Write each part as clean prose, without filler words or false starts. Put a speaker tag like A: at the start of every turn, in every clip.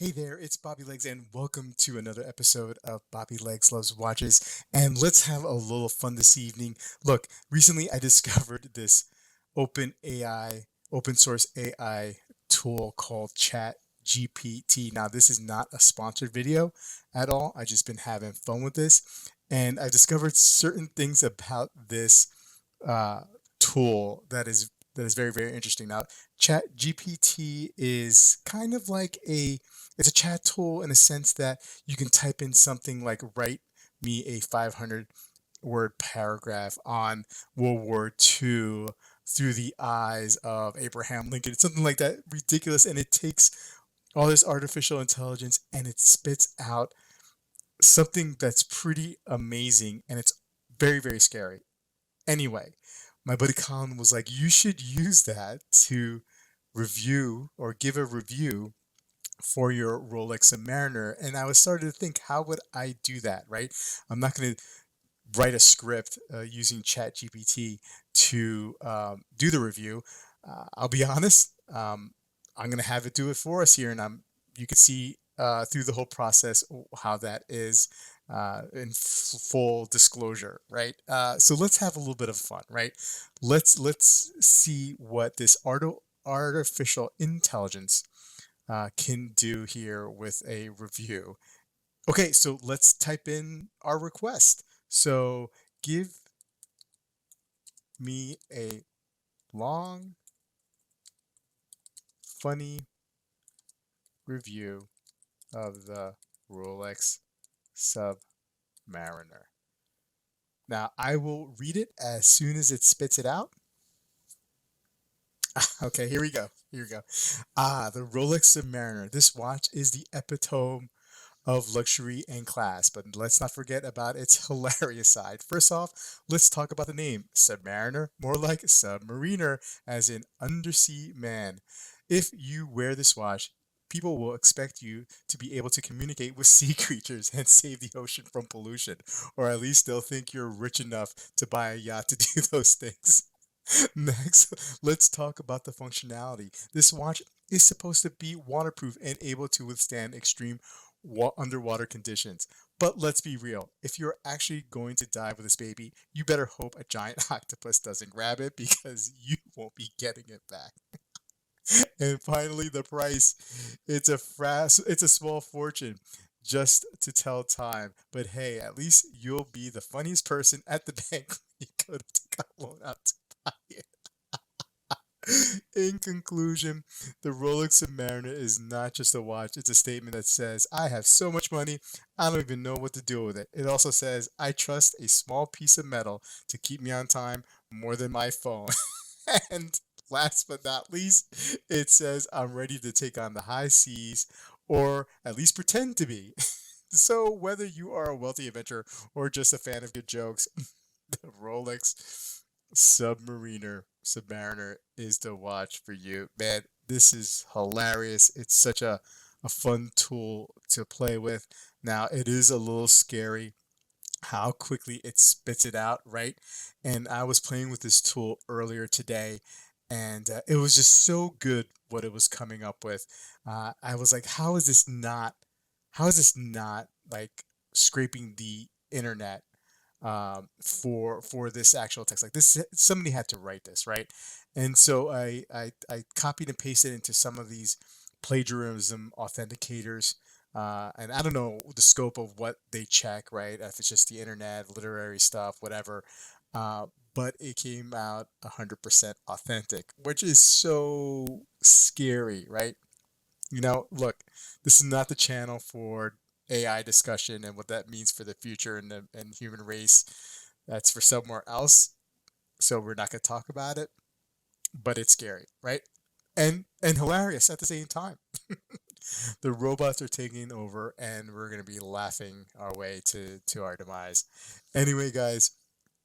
A: Hey there, it's Bobby Legs, and welcome to another episode of Bobby Legs Loves Watches. And let's have a little fun this evening. Look, recently I discovered this open AI, open source AI tool called ChatGPT. Now, this is not a sponsored video at all. I've just been having fun with this, and I discovered certain things about this uh, tool that is very, very interesting. Now, ChatGPT is kind of like it's a chat tool in a sense that you can type in something like write me a 500 word paragraph on World War II through the eyes of Abraham Lincoln. It's something like that ridiculous, and it takes all this artificial intelligence and it spits out something that's pretty amazing, and it's very, very scary. Anyway, my buddy Colin was like, you should use that to review or give a review for your Rolex Submariner. And I was starting to think, how would I do that, right? I'm not going to write a script using ChatGPT to do the review. I'll be honest, I'm going to have it do it for us here, and you can see through the whole process how that is in full disclosure, right? So let's have a little bit of fun, right? Let's see what this artificial intelligence can do here with a review. Okay, so let's type in our request. So give me a long, funny review of the Rolex Submariner. Now, I will read it as soon as it spits it out. Okay, here we go. Here we go. The Rolex Submariner. This watch is the epitome of luxury and class, but let's not forget about its hilarious side. First off, let's talk about the name Submariner, more like submariner, as in undersea man. If you wear this watch, people will expect you to be able to communicate with sea creatures and save the ocean from pollution, or at least they'll think you're rich enough to buy a yacht to do those things. Next, let's talk about the functionality. This watch is supposed to be waterproof and able to withstand extreme underwater conditions. But let's be real, if you're actually going to dive with this baby, you better hope a giant octopus doesn't grab it because you won't be getting it back. And finally, the price. It's a small fortune just to tell time. But hey, at least you'll be the funniest person at the bank when you go to take a loan out to buy it. In conclusion, the Rolex Submariner is not just a watch, it's a statement that says, I have so much money, I don't even know what to do with it. It also says, I trust a small piece of metal to keep me on time more than my phone. And last but not least, it says, I'm ready to take on the high seas, or at least pretend to be. So, whether you are a wealthy adventurer or just a fan of good jokes, the Rolex Submariner is the watch for you. Man, this is hilarious. It's such a fun tool to play with. Now, it is a little scary how quickly it spits it out, right? And I was playing with this tool earlier today, and it was just so good what it was coming up with. I was like, how is this not like scraping the internet for this actual text? Like this, somebody had to write this, right? And so I copied and pasted into some of these plagiarism authenticators, and I don't know the scope of what they check, right? If it's just the internet, literary stuff, whatever. Uh, but it came out 100% authentic, which is so scary, right? Look, this is not the channel for AI discussion and what that means for the future and the human race. That's for somewhere else. So we're not going to talk about it, but it's scary, right? And hilarious at the same time. The robots are taking over, and we're going to be laughing our way to our demise. Anyway, guys,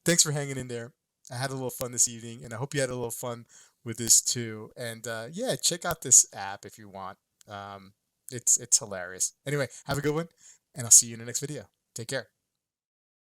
A: thanks for hanging in there. I had a little fun this evening, and I hope you had a little fun with this too. And yeah, check out this app if you want. It's hilarious. Anyway, have a good one, and I'll see you in the next video. Take care.